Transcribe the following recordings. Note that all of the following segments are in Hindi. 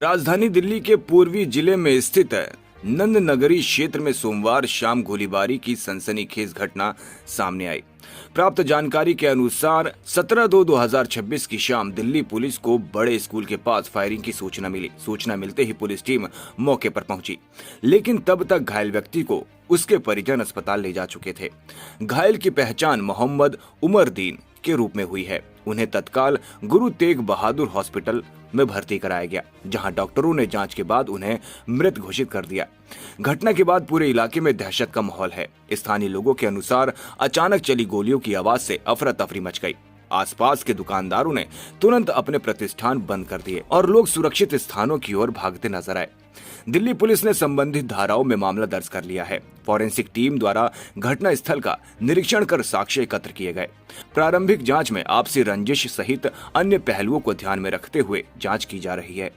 राजधानी दिल्ली के पूर्वी जिले में स्थित नंद नगरी क्षेत्र में सोमवार शाम गोलीबारी की सनसनीखेज घटना सामने आई। प्राप्त जानकारी के अनुसार 17/2/2026 की शाम दिल्ली पुलिस को बड़े स्कूल के पास फायरिंग की सूचना मिली। सूचना मिलते ही पुलिस टीम मौके पर पहुंची, लेकिन तब तक घायल व्यक्ति को उसके परिजन अस्पताल ले जा चुके थे। घायल की पहचान मोहम्मद उमरदीन के रूप में हुई है। उन्हें तत्काल गुरु तेग बहादुर हॉस्पिटल में भर्ती कराया गया, जहां डॉक्टरों ने जांच के बाद उन्हें मृत घोषित कर दिया। घटना के बाद पूरे इलाके में दहशत का माहौल है। स्थानीय लोगों के अनुसार अचानक चली गोलियों की आवाज से अफरा तफरी मच गई। आसपास के दुकानदारों ने तुरंत अपने प्रतिष्ठान बंद कर दिए और लोग सुरक्षित स्थानों की ओर भागते नजर आए। दिल्ली पुलिस ने संबंधित धाराओं में मामला दर्ज कर लिया है। फॉरेंसिक टीम द्वारा घटना स्थल का निरीक्षण कर साक्ष्य एकत्र किए गए। प्रारंभिक जांच में आपसी रंजिश सहित अन्य पहलुओं को ध्यान में रखते हुए जांच की जा रही है।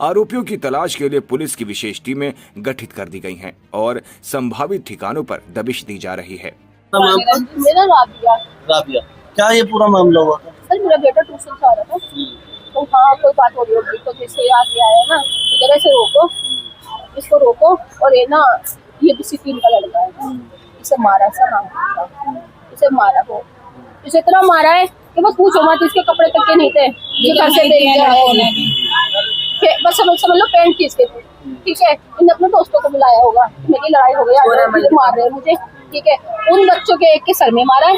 आरोपियों की तलाश के लिए पुलिस की विशेष टीमें गठित कर दी गई हैं और संभावित ठिकानों पर दबिश दी जा रही है। मेरा राबिया, क्या ये पूरा मामला हुआ था? सर मेरा बेटा ट्यूशन से आ रहा था, तो हाँ कोई बात हो रही होगी, तो जैसे आगे आया ना इधर से रोको, इसको रोको, और ये ना ये भी सिक्किम का लड़का है, इसे मारा, इसका नाम था, इसे मारा वो, इसे इतना मारा है कि बस पूछो मत, इसके कपड़े तक के नहीं थे, ये घर से बस समझ लो पैंट की इसके थे। ठीक है, इन्हें अपने दोस्तों को बुलाया होगा, मेरी लड़ाई हो गई, मार रहे हैं मुझे। ठीक है, उन बच्चों के एक के सर में मारा है,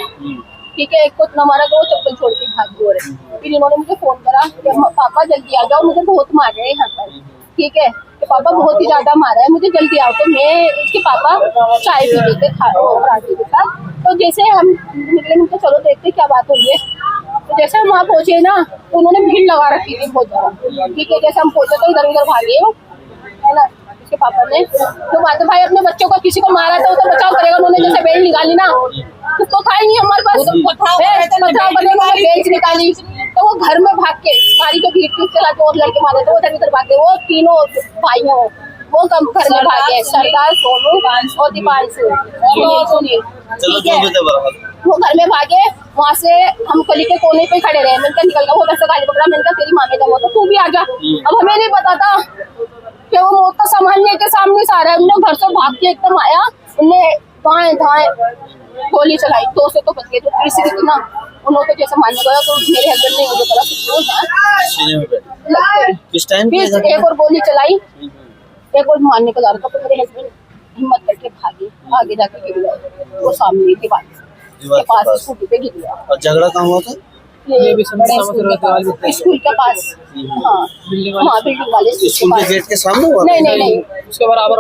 ठीक है, एक को इतना मारा कि वो चप्पल छोड़ के भाग गए। फिर इन्होंने मुझे फोन करा कि पापा जल्दी आ जाओ, मुझे बहुत मार रहे हैं यहाँ पर। ठीक है, कि पापा बहुत ही ज्यादा मारा है, मुझे जल्दी आओ। तो मैं इसके पापा चाय पी रहे थे पराठे के साथ, तो जैसे हम निकले, मुझे चलो देखते क्या बात हो रही है। तो जैसे हम वहाँ पहुंचे ना, तो उन्होंने भीड़ लगा रखी थी बहुत ज्यादा। ठीक है, जैसे हम पहुंचे तो इधर उधर भागे है ना, इसके पापा ने तो बात भाई अपने बच्चों को किसी को मारा था तो बचाव करेगा। उन्होंने जैसे बेल्ट निकाली ना, तो था ही नहीं हमारे पास, बेल्ट निकाली, तो वो घर में भाग के सारी को भीड़ की चला के और लड़के मारे, तो वो इधर भाग के, वो तीनों भाई हैं, वो कम घर में भागे, सरदार, सोनू और दीपांशु। ठीक है, वो घर में भागे। वहाँ से हम गली के कोने पे खड़े रहे, मैंने निकल गया, वो घर से गाड़ी पकड़ा, मैंने कहा तेरी माँ में जब तो तू भी आ जा। अब हमें नहीं पता था कि वो मौत का सामान लेके सामने से आ रहा है। हमने घर से भाग के एकदम आया, उन्हें धाए धाए गोली चलाई, 2 से तो बच गए, तो तीसरी थी ना, उन्होंने जैसे मारने गया तो मेरे हस्बैंड ने मुझे पता एक और गोली चलाई, एक और मारने को जा रहा था, तो मेरे हस्बैंड हिम्मत करके भागे, आगे जाके गिर गया, वो सामने के पास स्कूटी पे गिर गया। और झगड़ा कहाँ हुआ था? ये भी स्कूल के पास, हाँ बिल्डिंग वाले स्कूल के गेट के सामने हुआ? नहीं, उसके बराबर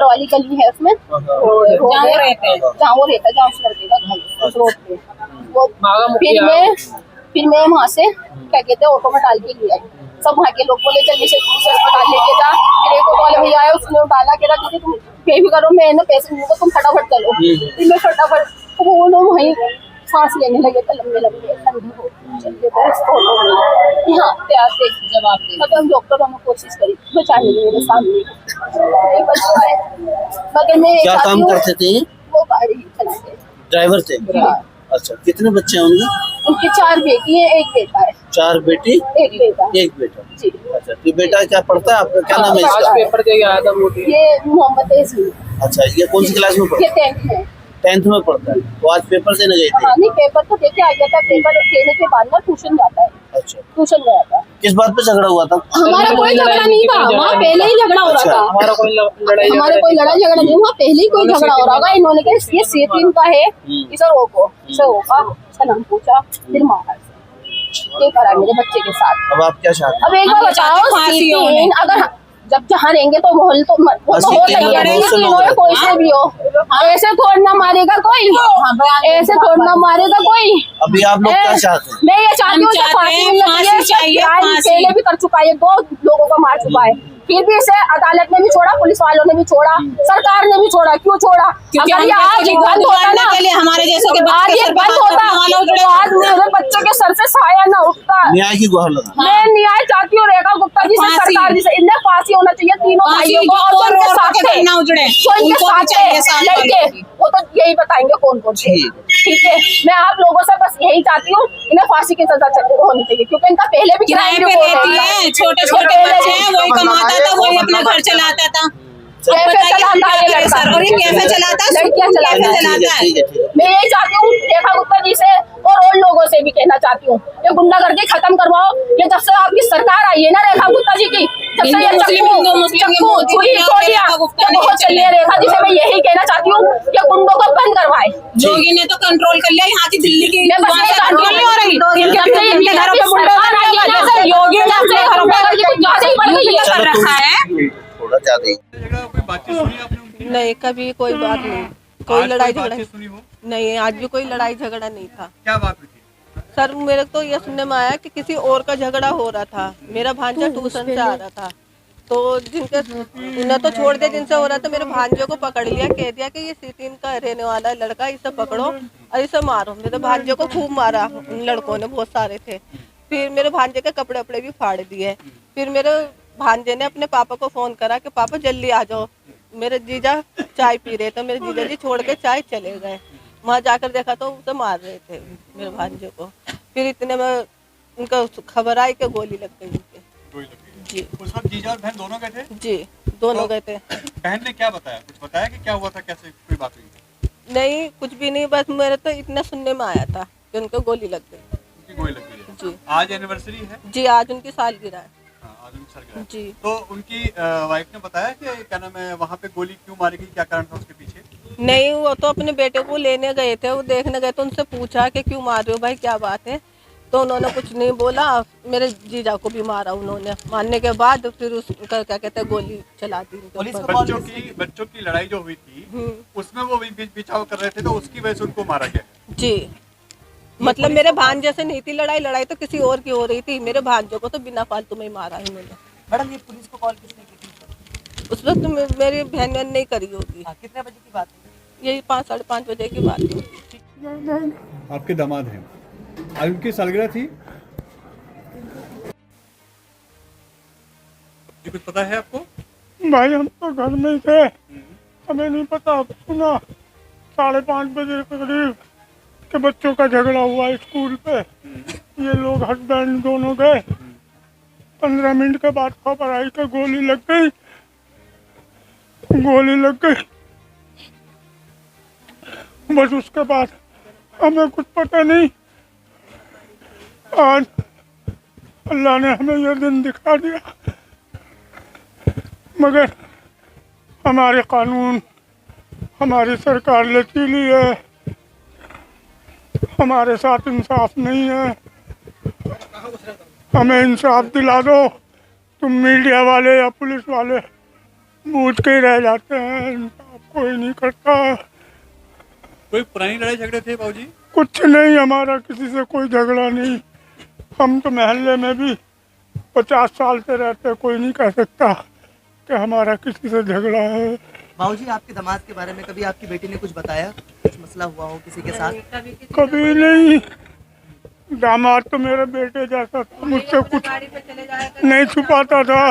वाली गली है उसमें, जहाँ वो रहता है, जहाँ उस लड़के का घर, उस रोड पे। वो फिर मैं वहाँ से क्या कहते हैं ऑटो में डाल के लिया, सब वहाँ के लोग बोले चलिए से अस्पताल लेके जा। फिर एक ऑटो वाले भैया आया, उसने डाला के रखा, तुम पे भी करो, मैं ना पैसे नहीं, तुम फटाफट चलो। फिर मैं फटाफट, तो वो लोग वहीं सांस लेने लगे थे, लंबे ठंडी हो जवाब दे, मतलब डॉक्टरों ने कोशिश करी बचाने की, मेरे सामने नहीं बच पाए। मगर मैं क्या काम करते थे? वो गाड़ी चलाते, ड्राइवर थे। अच्छा, कितने बच्चे हैं उनके 4 बेटी है, 1 बेटा है। 4 बेटी 1 बेटा। एक बेटा जी। अच्छा, तो बेटा क्या पढ़ता है आपका? क्या नाम है इसका? पेपर दे आया था वो। ये मोहम्मद तहसीन। अच्छा, ये कौन सी क्लास में पढ़ता है? ये 10th में। 10th में पढ़ता है। तो आज पेपर देने गए थे? हाँ, नहीं पेपर तो देके आ जाता है, पेपर देने के बाद ना ट्यूशन जाता है। अच्छा, ट्यूशन गया था। किस बात पे झगड़ा हुआ था? हमारा कोई झगड़ा नहीं था, वहाँ पहले ही झगड़ा हो रहा था। हमारा कोई लड़ाई झगड़ा नहीं, वहाँ पहले ही कोई झगड़ा हो रहा होगा। इन्होंने कहा ये C3 का है, इसे रोको, इसका नाम पूछा, फिर मारा, ये करा मेरे बच्चे के साथ। अब आप क्या चाहते हैं? अब एक बार बताओ, C3 अगर जब जहाँ रहेंगे तो माहौल तो वो तो होता ही है, कोई से भी हो, ऐसे थोड़ा ना मारेगा कोई, ऐसे थोड़ा ना मारेगा कोई। अभी आप लोग क्या चाहते हैं? मैं ये चाहती हूँ पहले भी कर चुका है, 2 लोगों को मार चुका है, फिर भी इसे अदालत ने भी छोड़ा, पुलिस वालों ने भी छोड़ा, सरकार ने भी छोड़ा। क्यों छोड़ा? अगर ये आज बंद होता ना, हमारे जैसे आज ये बंद होता तो आज मेरे बच्चे के सर से साया न उठता। न्याय की गुहार लगा। मैं न्याय चाहती हूँ रेखा गुप्ता जी से, सरकार जी से, इन्हें फांसी होना चाहिए तीनों भाइयों को, और इनके साथ लड़के, वो तो यही बताएंगे कौन कौन से। ठीक है, मैं आप लोगों से बस यही चाहती हूँ, इन्हें फांसी की सजा होनी चाहिए, क्योंकि इनका पहले भी किराए पे रहती है, छोटे छोटे बच्चे हैं, वही घर चलाता था। कैफे चलाता है ये लड़का, सर, और ये कैफे चलाता है, लड़कियां कैफे चलाता है। चलाता है। ठीक है, ठीक है। मैं यही चाहती हूँ रेखा गुप्ता जी से और लोगों से भी कहना चाहती हूँ, ये गुंडागर्दी खत्म करवाओ। ये जब से आपकी सरकार आई है ना रेखा गुप्ता जी की, जब से ये चक्कू छुरी गोलियां बहुत चल रही है रेखा जी से मैं यही कहना चाहती हूँ कि गुंडों को बंद करवाए। योगी ने तो कंट्रोल कर लिया यहाँ की दिल्ली की, मैं बस ये चाहती हूँ नहीं हो रही इनके घरों पे सरकार आई है ना, योगी ने अपने घरों पे कुछ ज्यादा ही बढ़ गई है। कर रखा है। थोड़ा ज्यादा ही। कोई बातचीत सुनी आपने उनकी? नहीं, कभी कोई बात नहीं, कोई आज लड़ाई कोई झगड़ा बातचीत सुनी हो? नहीं, आज भी कोई लड़ाई झगड़ा नहीं था। क्या बात हुई थी? सर मेरे को ये सुनने में आया कि किसी और का झगड़ा हो रहा था, मेरा भांजा ट्यूशन से आ रहा था, तो जिनके उन्हें तो छोड़ दिया, जिनसे हो रहा था मेरे भांजे को पकड़ लिया, कह दिया कि ये C3 का रहने वाला है लड़का, इसे पकड़ो और इसे मारो। मेरे भांजे को खूब मारा उन लड़कों ने, बहुत सारे थे। फिर मेरे भांजे के कपड़े वपड़े भी फाड़ दिए। फिर मेरे भांजे ने अपने पापा को फोन करा कि पापा जल्दी आ जाओ, मेरे जीजा चाय पी रहे थे। मेरे जीजा जी छोड़ के चाय चले गए। वहाँ जाकर देखा तो उसे मार रहे थे मेरे भांजे को। फिर इतने में उनका खबर आई कि गोली लग गई उनके। गोली लग गई। जी उस वक्त जीजा और बहन दोनों गए थे? जी, दोनों तो गए थे। बहन ने क्या बताया? कुछ बताया कि क्या हुआ था, कैसे कोई बात हुई? नहीं, कुछ भी नहीं, बस मेरे तो इतना सुनने में आया था कि उनको गोली लग गई। उनकी गोली लग गई है। जी आज एनिवर्सरी है? जी, आज उनकी सालगिरह है। हाँ, आज उनकी सालगिरह है। जी। तो उनकी वाइफ ने बताया कि क्या नाम है, वहाँ पे गोली क्यों मारी गई, क्या कारण था उसके पीछे? नहीं, वो तो अपने बेटे को लेने गए थे, वो देखने गए तो उनसे पूछा कि क्यों मार रहे हो भाई, क्या बात है, तो उन्होंने कुछ नहीं बोला। मेरे जीजा को भी मारा उन्होंने, मारने के बाद फिर उसका क्या कहते हैं गोली चला दी उनके ऊपर। बच्चों की लड़ाई जो हुई थी उसमें वो बिचाव कर रहे थे, तो उसकी वजह से उनको मारा गया। जी, मतलब मेरे भांजे से नहीं थी लड़ाई, लड़ाई तो किसी और की हो रही थी। मेरे भांजों को तो बिना फालतू में ही मारा है उन्होंने। मैडम ये पुलिस को कॉल किसने की थी? उस वक्त मेरी बहन नहीं करी होगी। कितने बजे की बात है? यही 5 साढ़े 5 बजे की बात थी। आपके दामाद हैं, आज उनकी सालगिरह थी? जी कुछ पता है आपको? भाई हम तो घर में ही थे, हमें नहीं पता। सुना 5:30 बजे के करीब के बच्चों का झगड़ा हुआ स्कूल पे। ये लोग हस्बैंड दोनों गए, 15 मिनट के बाद खबर आई कि गोली लग गई। गोली लग गई, बस उसके बाद हमें कुछ पता नहीं। आज अल्लाह ने हमें यह दिन दिखा दिया, मगर हमारे कानून, हमारी सरकार लचीली है, हमारे साथ इंसाफ नहीं है। हमें इंसाफ दिला दो। तुम मीडिया वाले या पुलिस वाले बूझ के ही रह जाते हैं, इंसाफ कोई नहीं करता। कोई पुरानी लड़ाई झगड़े थे बाबूजी? कुछ नहीं, हमारा किसी से कोई झगड़ा नहीं। हम तो मोहल्ले में भी 50 साल से रहते, कोई नहीं कह सकता कि हमारा किसी से झगड़ा है। बाबूजी आपके दामाद के बारे में कभी आपकी बेटी ने कुछ बताया, कुछ मसला हुआ हो किसी के साथ? कभी नहीं, दामाद तो मेरे बेटे जैसा था, मुझसे कुछ नहीं छुपाता था।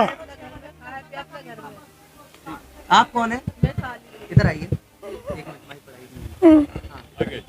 आप कौन है? इधर आइए, एक मिनट माइक पर आइए। आगे।